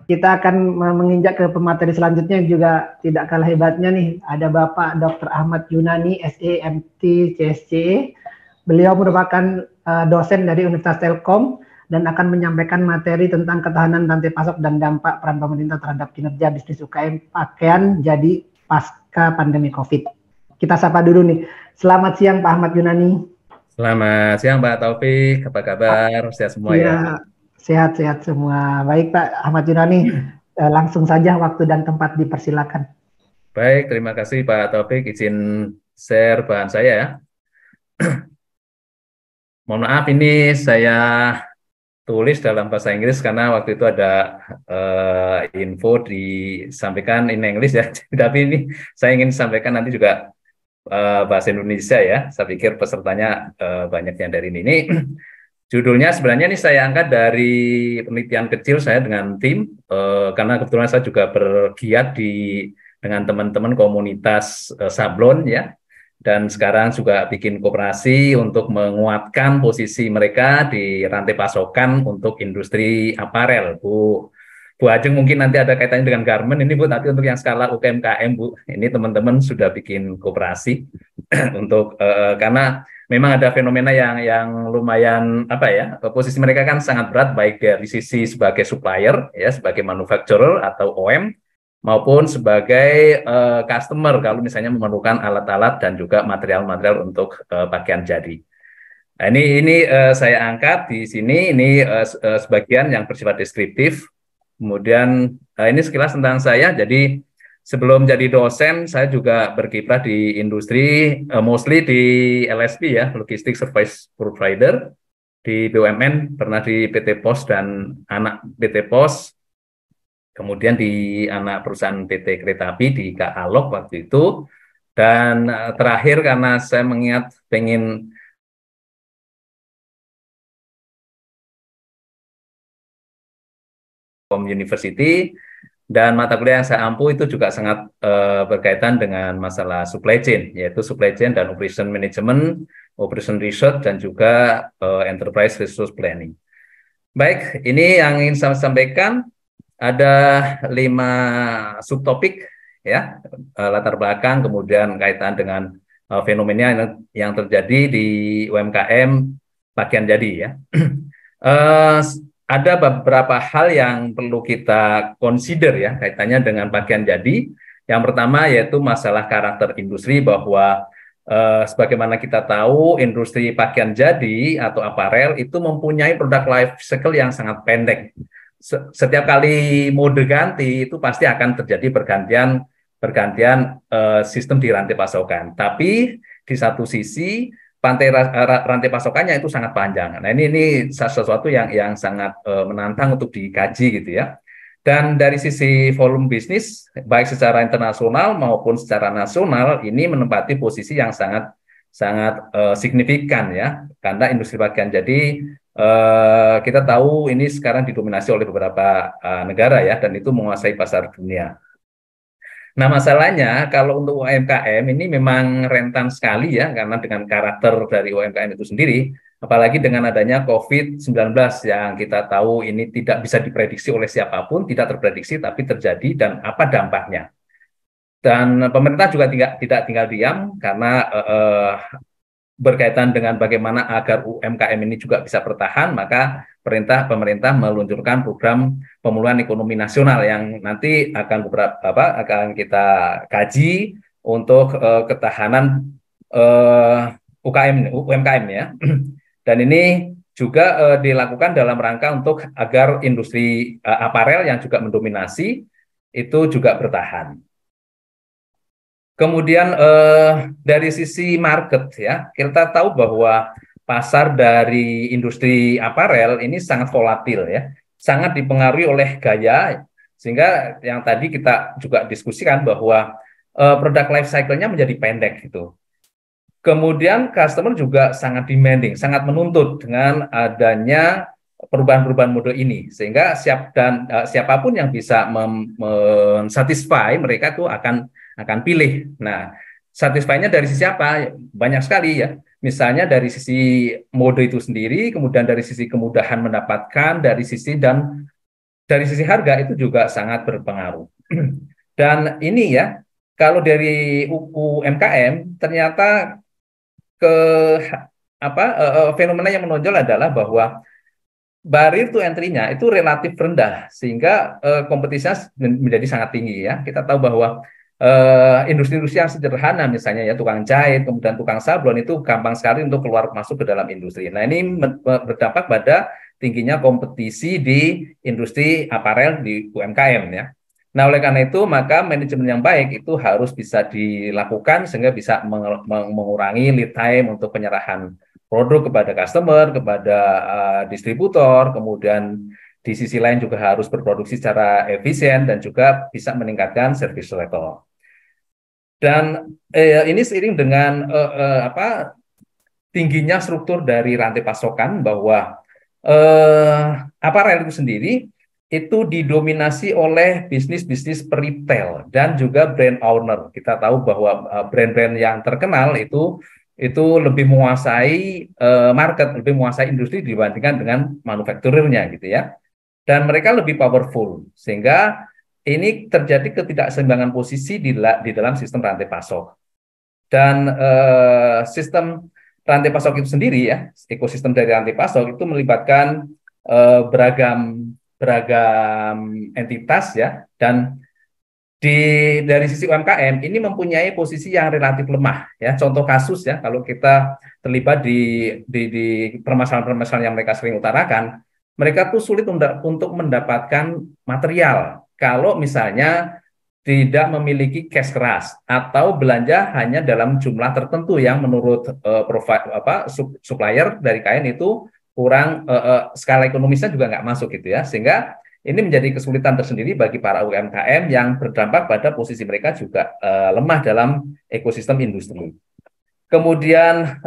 Kita akan menginjak ke pemateri selanjutnya juga tidak kalah hebatnya nih. Ada Bapak Dr. Ahmad Yunani, SE, MT, CSCE. Beliau merupakan dosen dari Universitas Telkom dan akan menyampaikan materi tentang ketahanan rantai pasok dan dampak peran pemerintah terhadap kinerja bisnis UKM pakaian jadi pasca pandemi COVID. Kita sapa dulu nih. Selamat siang Pak Ahmad Yunani. Selamat siang Pak Taufik, apa kabar? Sehat semua ya? Iya, sehat-sehat semua. Baik Pak Ahmad Yunani, langsung saja waktu dan tempat dipersilakan. Baik, terima kasih Pak Taufik. Izin share bahan saya ya. Mohon maaf ini saya tulis dalam bahasa Inggris karena waktu itu ada info disampaikan in English ya. Tapi ini saya ingin sampaikan nanti juga bahasa Indonesia ya. Saya pikir pesertanya banyak yang dari ini. Ini judulnya sebenarnya ini saya angkat dari penelitian kecil saya dengan tim, karena kebetulan saya juga bergiat dengan teman-teman komunitas sablon ya, dan sekarang juga bikin koperasi untuk menguatkan posisi mereka di rantai pasokan untuk industri aparel, Bu. Bu Ajeng mungkin nanti ada kaitannya dengan garment ini Bu, tapi untuk yang skala UMKM Bu, ini teman-teman sudah bikin koperasi untuk karena memang ada fenomena yang lumayan apa ya, posisi mereka kan sangat berat baik dari sisi sebagai supplier ya, sebagai manufacturer atau OM maupun sebagai customer kalau misalnya memerlukan alat-alat dan juga material-material untuk pakaian jadi. Nah, ini saya angkat di sini ini sebagian yang bersifat deskriptif. Kemudian ini sekilas tentang saya. Jadi sebelum jadi dosen, saya juga berkiprah di industri, mostly di LSP ya, Logistic Service Provider, di BUMN, pernah di PT Pos dan anak PT Pos, kemudian di anak perusahaan PT Kereta Api di Kaalog waktu itu, dan terakhir karena saya mengingat pengen University, dan mata kuliah yang saya ampu itu juga sangat berkaitan dengan masalah supply chain, yaitu supply chain dan operation management, operation research, dan juga enterprise resource planning. Baik, ini yang ingin saya sampaikan, ada 5 subtopik ya, latar belakang, kemudian kaitan dengan fenomena yang terjadi di UMKM pakaian jadi ya. Eh, ada beberapa hal yang perlu kita consider ya kaitannya dengan pakaian jadi. Yang pertama yaitu masalah karakter industri, bahwa sebagaimana kita tahu industri pakaian jadi atau aparel itu mempunyai product life cycle yang sangat pendek. Setiap kali mode ganti itu pasti akan terjadi pergantian pergantian sistem di rantai pasokan. Tapi di satu sisi rantai pasokannya itu sangat panjang. Nah, ini sesuatu yang sangat menantang untuk dikaji gitu ya. Dan dari sisi volume bisnis, baik secara internasional maupun secara nasional, ini menempati posisi yang sangat sangat signifikan ya. Karena industri pakaian jadi kita tahu ini sekarang didominasi oleh beberapa negara ya, dan itu menguasai pasar dunia. Nah, masalahnya kalau untuk UMKM ini memang rentan sekali ya, karena dengan karakter dari UMKM itu sendiri, apalagi dengan adanya COVID-19 yang kita tahu ini tidak bisa diprediksi oleh siapapun, tidak terprediksi tapi terjadi, dan apa dampaknya. Dan pemerintah juga tidak tinggal diam karena berkaitan dengan bagaimana agar UMKM ini juga bisa bertahan, maka pemerintah meluncurkan program pemulihan ekonomi nasional yang nanti akan kita kaji untuk ketahanan UMKM ya. Dan ini juga dilakukan dalam rangka untuk agar industri aparel yang juga mendominasi itu juga bertahan. Kemudian dari sisi market ya, kita tahu bahwa pasar dari industri aparel ini sangat volatil ya, sangat dipengaruhi oleh gaya, sehingga yang tadi kita juga diskusikan bahwa produk life cycle-nya menjadi pendek gitu. Kemudian customer juga sangat demanding, sangat menuntut dengan adanya perubahan-perubahan mode ini, sehingga siapapun yang bisa mensatisfy mereka tuh akan pilih. Nah, satisfy-nya dari sisi apa? Banyak sekali ya. Misalnya dari sisi mode itu sendiri, kemudian dari sisi kemudahan mendapatkan, dari sisi dan dari sisi harga itu juga sangat berpengaruh. Dan ini ya, kalau dari UMKM ternyata ke fenomena yang menonjol adalah bahwa barrier to entry-nya itu relatif rendah sehingga kompetisinya menjadi sangat tinggi ya. Kita tahu bahwa industri-industri yang sederhana misalnya ya tukang jahit, kemudian tukang sablon itu gampang sekali untuk keluar masuk ke dalam industri. Nah, ini berdampak pada tingginya kompetisi di industri aparel di UMKM ya. Nah, oleh karena itu maka manajemen yang baik itu harus bisa dilakukan sehingga bisa mengurangi lead time untuk penyerahan produk kepada customer, kepada distributor, kemudian di sisi lain juga harus berproduksi secara efisien dan juga bisa meningkatkan service level. Dan ini seiring dengan tingginya struktur dari rantai pasokan bahwa aparel itu sendiri itu didominasi oleh bisnis-bisnis retail dan juga brand owner. Kita tahu bahwa brand-brand yang terkenal itu lebih menguasai market, lebih menguasai industri dibandingkan dengan manufakturernya gitu ya. Dan mereka lebih powerful sehingga ini terjadi ketidakseimbangan posisi di dalam sistem rantai pasok. Dan sistem rantai pasok itu sendiri ya, ekosistem dari rantai pasok itu melibatkan beragam entitas ya, dan dari sisi UMKM ini mempunyai posisi yang relatif lemah ya. Contoh kasus ya, kalau kita terlibat di permasalahan-permasalahan yang mereka sering utarakan, mereka tuh sulit untuk mendapatkan material kalau misalnya tidak memiliki cash keras atau belanja hanya dalam jumlah tertentu yang menurut supplier dari kain itu kurang skala ekonomisnya juga nggak masuk gitu ya, sehingga ini menjadi kesulitan tersendiri bagi para UMKM yang berdampak pada posisi mereka juga lemah dalam ekosistem industri. Kemudian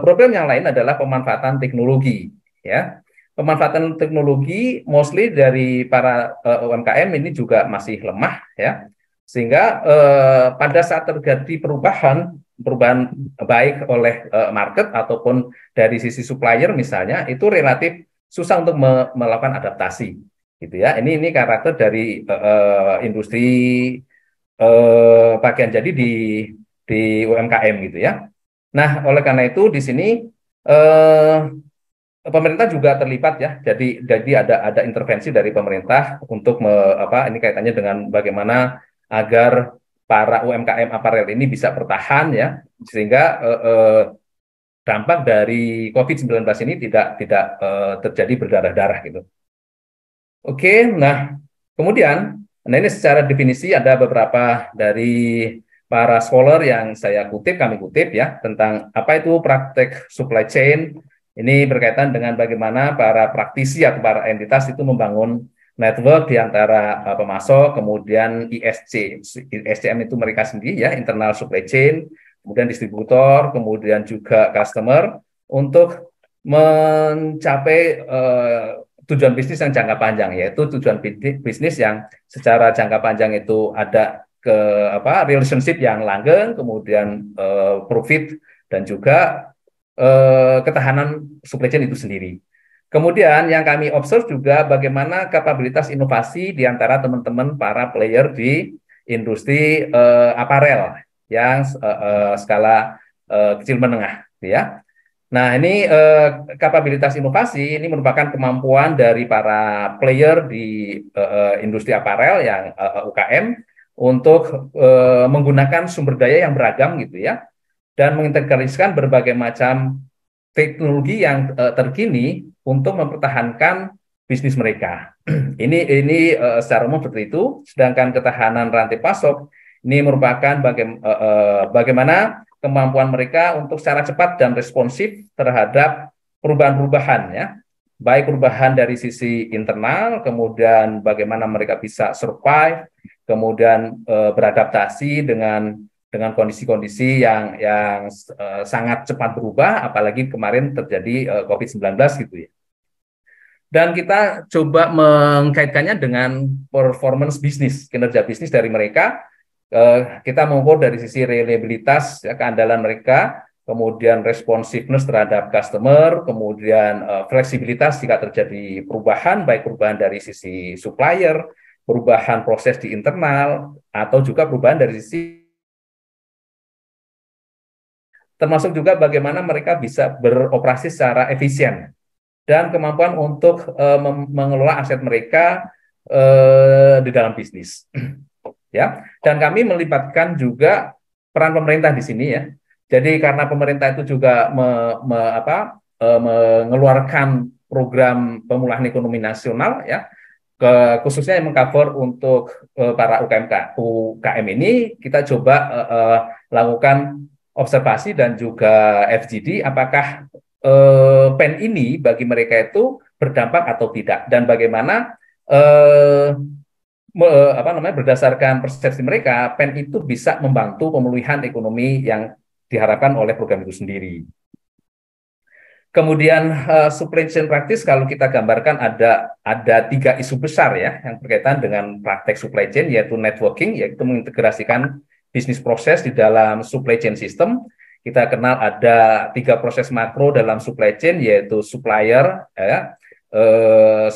problem yang lain adalah pemanfaatan teknologi ya. Pemanfaatan teknologi mostly dari para UMKM ini juga masih lemah ya, sehingga pada saat terjadi perubahan baik oleh market ataupun dari sisi supplier misalnya itu relatif susah untuk melakukan adaptasi gitu ya. Ini karakter dari industri pakaian jadi di UMKM gitu ya. Nah, oleh karena itu di sini pemerintah juga terlibat ya. Jadi ada intervensi dari pemerintah untuk ini kaitannya dengan bagaimana agar para UMKM aparel ini bisa bertahan ya, sehingga dampak dari COVID-19 ini tidak terjadi berdarah-darah gitu. Oke, nah kemudian ini secara definisi ada beberapa dari para scholar yang kami kutip ya, tentang apa itu praktek supply chain. Ini berkaitan dengan bagaimana para praktisi atau para entitas itu membangun network di antara pemasok, kemudian ISCM itu mereka sendiri ya, internal supply chain, kemudian distributor, kemudian juga customer untuk mencapai tujuan bisnis yang jangka panjang, yaitu tujuan bisnis yang secara jangka panjang itu ada relationship yang langgeng, kemudian profit dan juga ketahanan supply chain itu sendiri. Kemudian yang kami observe juga bagaimana kapabilitas inovasi di antara teman-teman para player di industri aparel yang skala kecil menengah, ya. Nah, ini kapabilitas inovasi ini merupakan kemampuan dari para player di industri aparel yang UKM untuk menggunakan sumber daya yang beragam gitu ya, dan mengintegrasikan berbagai macam teknologi yang terkini untuk mempertahankan bisnis mereka. Ini secara umum seperti itu. Sedangkan ketahanan rantai pasok ini merupakan bagaimana kemampuan mereka untuk secara cepat dan responsif terhadap perubahan-perubahan ya, baik perubahan dari sisi internal, kemudian bagaimana mereka bisa survive, kemudian beradaptasi dengan kondisi-kondisi yang sangat cepat berubah, apalagi kemarin terjadi COVID-19 gitu ya. Dan kita coba mengkaitkannya dengan performance bisnis, kinerja bisnis dari mereka. Kita mengukur dari sisi reliabilitas, ya, keandalan mereka, kemudian responsiveness terhadap customer, kemudian fleksibilitas jika terjadi perubahan, baik perubahan dari sisi supplier, perubahan proses di internal, atau juga perubahan dari sisi termasuk juga bagaimana mereka bisa beroperasi secara efisien dan kemampuan untuk mengelola aset mereka di dalam bisnis. Ya, dan kami melibatkan juga peran pemerintah di sini ya. Jadi karena pemerintah itu juga mengeluarkan program pemulihan ekonomi nasional ya, khususnya yang mengcover untuk para UKM ini, kita coba lakukan observasi dan juga FGD apakah PEN ini bagi mereka itu berdampak atau tidak, dan bagaimana berdasarkan persepsi mereka PEN itu bisa membantu pemulihan ekonomi yang diharapkan oleh program itu sendiri. Kemudian supply chain practice, kalau kita gambarkan ada 3 isu besar ya yang berkaitan dengan praktek supply chain, yaitu networking, yaitu mengintegrasikan bisnis proses di dalam supply chain system. Kita kenal ada 3 proses makro dalam supply chain, yaitu supplier,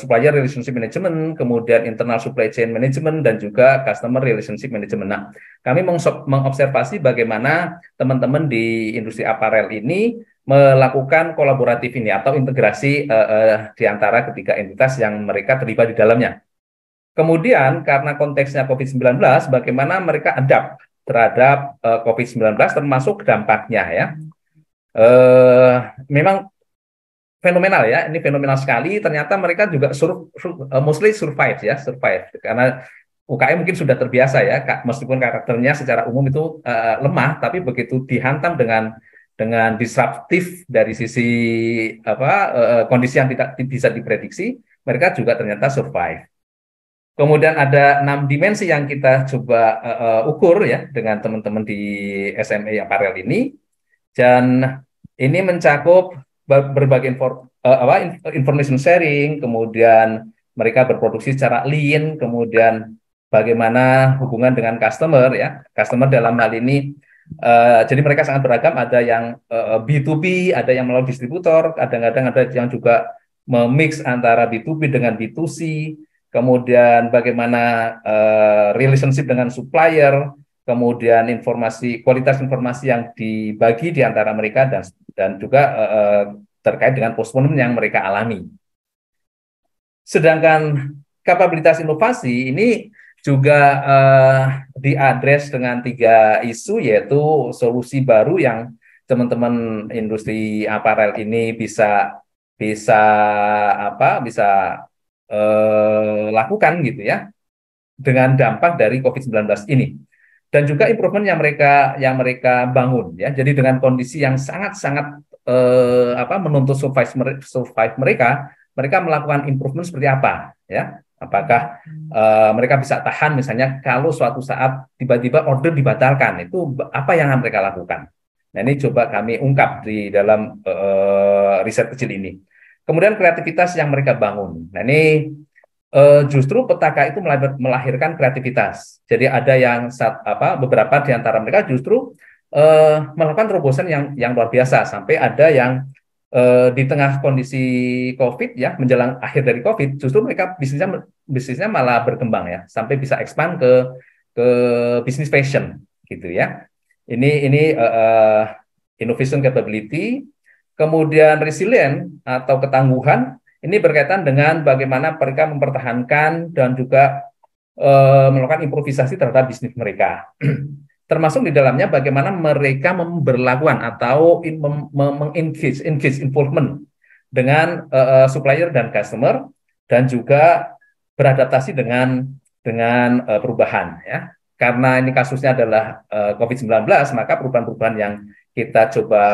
supplier relationship management, kemudian internal supply chain management, dan juga customer relationship management. Nah, kami mengobservasi bagaimana teman-teman di industri aparel ini melakukan kolaboratif ini atau integrasi di antara ketiga entitas yang mereka terlibat di dalamnya. Kemudian karena konteksnya COVID-19, bagaimana mereka adapt terhadap COVID-19 termasuk dampaknya ya. Memang fenomenal ya, ini fenomenal sekali. Ternyata mereka juga mostly survive ya, survive karena UKM mungkin sudah terbiasa ya, meskipun karakternya secara umum itu lemah, tapi begitu dihantam dengan disruptif dari sisi kondisi yang tidak bisa diprediksi, mereka juga ternyata survive. Kemudian ada 6 dimensi yang kita coba ukur ya dengan teman-teman di SMA Apparel ini, dan ini mencakup berbagai information sharing, kemudian mereka berproduksi secara lean, kemudian bagaimana hubungan dengan customer ya, customer dalam hal ini. Jadi mereka sangat beragam, ada yang B2B, ada yang melalui distributor, kadang-kadang ada yang juga memix antara B2B dengan B2C, kemudian bagaimana relationship dengan supplier, kemudian kualitas informasi yang dibagi di antara mereka, dan juga terkait dengan postponement yang mereka alami. Sedangkan kapabilitas inovasi ini juga diadres dengan 3 isu, yaitu solusi baru yang teman-teman industri aparel ini bisa lakukan gitu ya dengan dampak dari COVID-19 ini, dan juga improvement yang mereka bangun ya. Jadi dengan kondisi yang sangat-sangat menuntut survive mereka melakukan improvement seperti apa ya. Apakah mereka bisa tahan misalnya kalau suatu saat tiba-tiba order dibatalkan, itu apa yang mereka lakukan. Nah, ini coba kami ungkap di dalam riset kecil ini. Kemudian kreativitas yang mereka bangun. Nah, ini justru petaka itu melahirkan kreativitas. Jadi ada yang beberapa di antara mereka justru melakukan terobosan yang luar biasa, sampai ada yang di tengah kondisi COVID ya, menjelang akhir dari COVID, justru mereka bisnisnya malah berkembang ya, sampai bisa expand ke bisnis fashion gitu ya. Ini innovation capability, kemudian resilient atau ketangguhan. Ini berkaitan dengan bagaimana mereka mempertahankan dan juga melakukan improvisasi terhadap bisnis mereka. Termasuk di dalamnya bagaimana mereka memberlakukan atau engage involvement dengan supplier dan customer, dan juga beradaptasi dengan perubahan ya. Karena ini kasusnya adalah COVID-19, maka perubahan-perubahan yang kita coba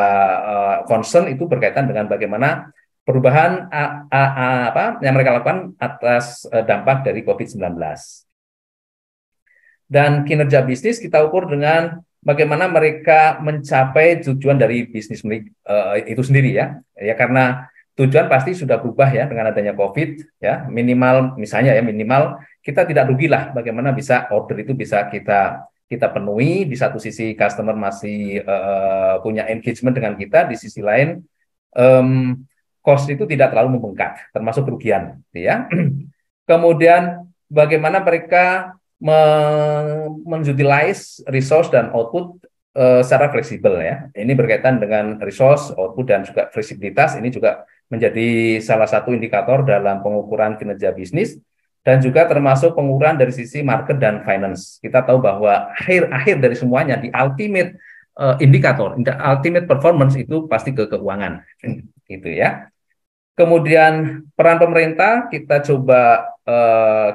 concern itu berkaitan dengan bagaimana perubahan yang mereka lakukan atas dampak dari COVID-19. Dan kinerja bisnis kita ukur dengan bagaimana mereka mencapai tujuan dari bisnis itu sendiri ya. Ya, karena tujuan pasti sudah berubah ya dengan adanya COVID ya. Minimal misalnya ya, minimal kita tidak rugilah bagaimana bisa order itu bisa kita kita penuhi, di satu sisi customer masih punya engagement dengan kita, di sisi lain cost itu tidak terlalu membengkak, termasuk kerugian, gitu ya. Kemudian bagaimana mereka men-utilize resource dan output secara fleksibel ya. Ini berkaitan dengan resource, output dan juga fleksibilitas. Ini juga menjadi salah satu indikator dalam pengukuran kinerja bisnis dan juga termasuk pengukuran dari sisi market dan finance. Kita tahu bahwa akhir dari semuanya di ultimate indikator, ultimate performance itu pasti ke keuangan, gitu ya. Kemudian peran pemerintah kita coba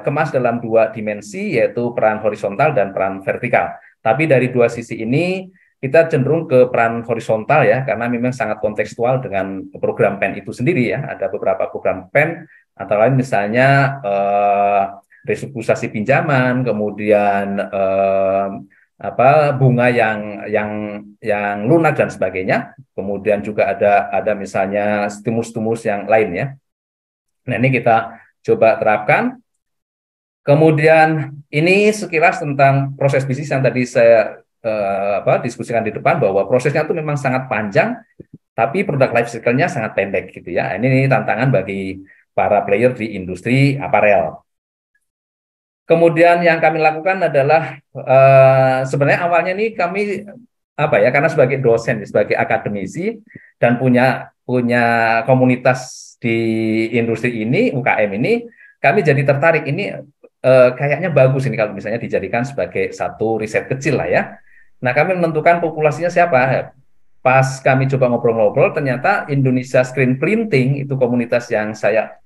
kemas dalam dua dimensi, yaitu peran horizontal dan peran vertikal. Tapi dari dua sisi ini kita cenderung ke peran horizontal ya, karena memang sangat kontekstual dengan program PEN itu sendiri ya. Ada beberapa program PEN, antara lain misalnya restrukturisasi pinjaman, kemudian bunga yang lunak dan sebagainya. Kemudian juga ada misalnya stimulus-stimulus yang lain ya. Nah, ini kita coba terapkan. Kemudian ini sekilas tentang proses bisnis yang tadi saya diskusikan di depan, bahwa prosesnya itu memang sangat panjang, tapi product life cycle-nya sangat pendek gitu ya. Ini tantangan bagi para player di industri aparel. Kemudian yang kami lakukan adalah sebenarnya awalnya ini kami karena sebagai dosen, sebagai akademisi dan punya komunitas di industri ini, UKM ini, kami jadi tertarik ini kayaknya bagus ini kalau misalnya dijadikan sebagai satu riset kecil lah ya. Nah, kami menentukan populasinya siapa. Pas kami coba ngobrol-ngobrol, ternyata Indonesia Screen Printing itu komunitas yang saya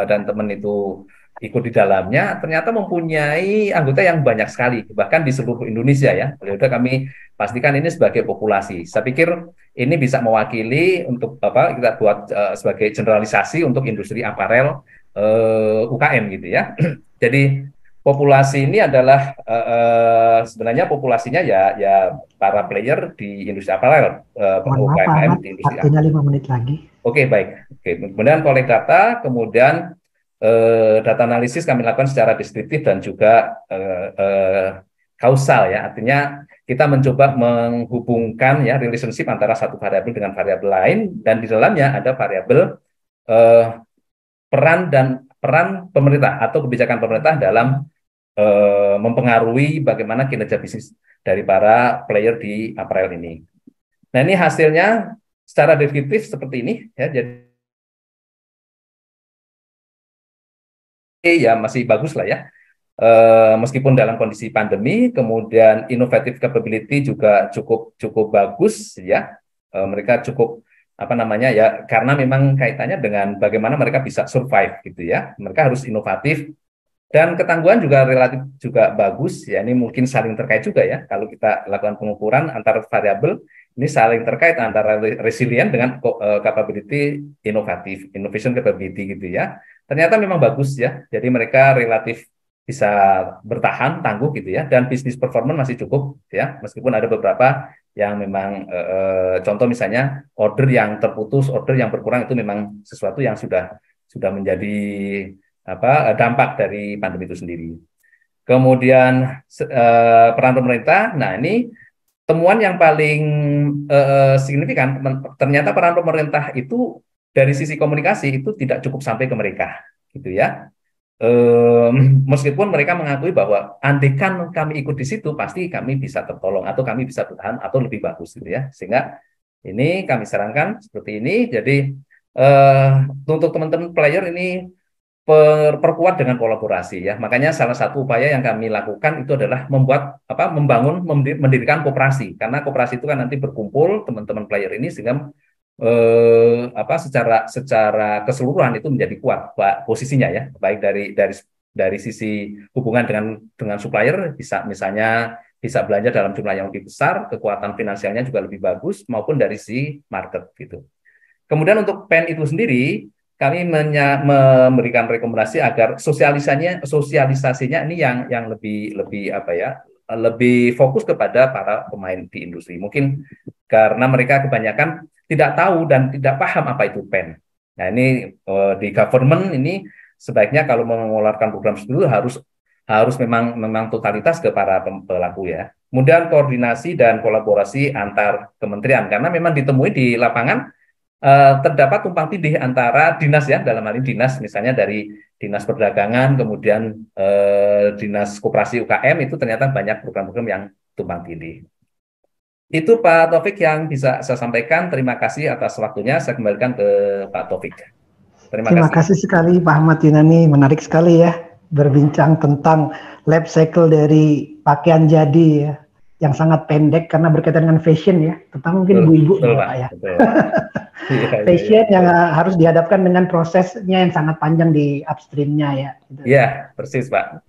dan teman itu ikut di dalamnya, ternyata mempunyai anggota yang banyak sekali, bahkan di seluruh Indonesia ya. Udah kami pastikan ini sebagai populasi. Saya pikir ini bisa mewakili untuk kita buat sebagai generalisasi untuk industri aparel UKM gitu ya. Jadi populasi ini adalah sebenarnya populasinya ya para player di industri aparel, UKM di industri. Waktunya 5 menit lagi. Oke, baik. Oke, kemudian collect data, kemudian data analisis kami lakukan secara deskriptif dan juga kausal ya, artinya kita mencoba menghubungkan ya relationship antara satu variabel dengan variabel lain, dan di dalamnya ada variabel peran pemerintah atau kebijakan pemerintah dalam mempengaruhi bagaimana kinerja bisnis dari para player di aparel ini. Nah, ini hasilnya secara deskriptif seperti ini ya, jadi ya masih bagus lah ya. Meskipun dalam kondisi pandemi, kemudian innovative capability juga cukup bagus ya. Mereka cukup ya, karena memang kaitannya dengan bagaimana mereka bisa survive gitu ya. Mereka harus inovatif dan ketangguhan juga relatif juga bagus ya. Ini mungkin saling terkait juga ya. Kalau kita lakukan pengukuran antar variabel, ini saling terkait antara resilient dengan capability inovatif, innovation capability gitu ya. Ternyata memang bagus ya. Jadi mereka relatif bisa bertahan, tangguh gitu ya. Dan bisnis performance masih cukup ya. Meskipun ada beberapa yang memang contoh misalnya order yang terputus, order yang berkurang, itu memang sesuatu yang sudah menjadi dampak dari pandemi itu sendiri. Kemudian peran pemerintah. Nah, ini temuan yang paling signifikan, ternyata peran pemerintah itu dari sisi komunikasi itu tidak cukup sampai ke mereka, gitu ya. Meskipun mereka mengakui bahwa andaikan kami ikut di situ, pasti kami bisa tertolong atau kami bisa bertahan atau lebih bagus, gitu ya. Sehingga ini kami sarankan seperti ini. Jadi untuk teman-teman player ini perkuat dengan kolaborasi ya. Makanya salah satu upaya yang kami lakukan itu adalah mendirikan koperasi, karena koperasi itu kan nanti berkumpul teman-teman player ini sehingga secara keseluruhan itu menjadi kuat posisinya ya, baik dari sisi hubungan dengan supplier, bisa belanja dalam jumlah yang lebih besar, kekuatan finansialnya juga lebih bagus, maupun dari sisi market gitu. Kemudian untuk PEN itu sendiri, kami memberikan rekomendasi agar sosialisasinya ini yang lebih fokus kepada para pemain di industri. Mungkin karena mereka kebanyakan tidak tahu dan tidak paham apa itu PEN. Nah, ini di government ini sebaiknya kalau mengeluarkan program seperti itu harus memang totalitas ke para pelaku ya. kemudian koordinasi dan kolaborasi antar kementerian, karena memang ditemui di lapangan terdapat tumpang tindih antara dinas ya, dalam hal ini dinas misalnya dari dinas perdagangan, kemudian dinas koperasi UKM itu ternyata banyak program-program yang tumpang tindih. Itu Pak Taufik yang bisa saya sampaikan. Terima kasih atas waktunya. Saya kembalikan ke Pak Taufik. Terima kasih sekali Pak Ahmad Yunani. Menarik sekali ya berbincang tentang life cycle dari pakaian jadi ya, yang sangat pendek karena berkaitan dengan fashion ya, terutama mungkin ibu-ibu Pak ya. Fashion yang harus dihadapkan dengan prosesnya yang sangat panjang di upstreamnya ya. Iya, persis Pak.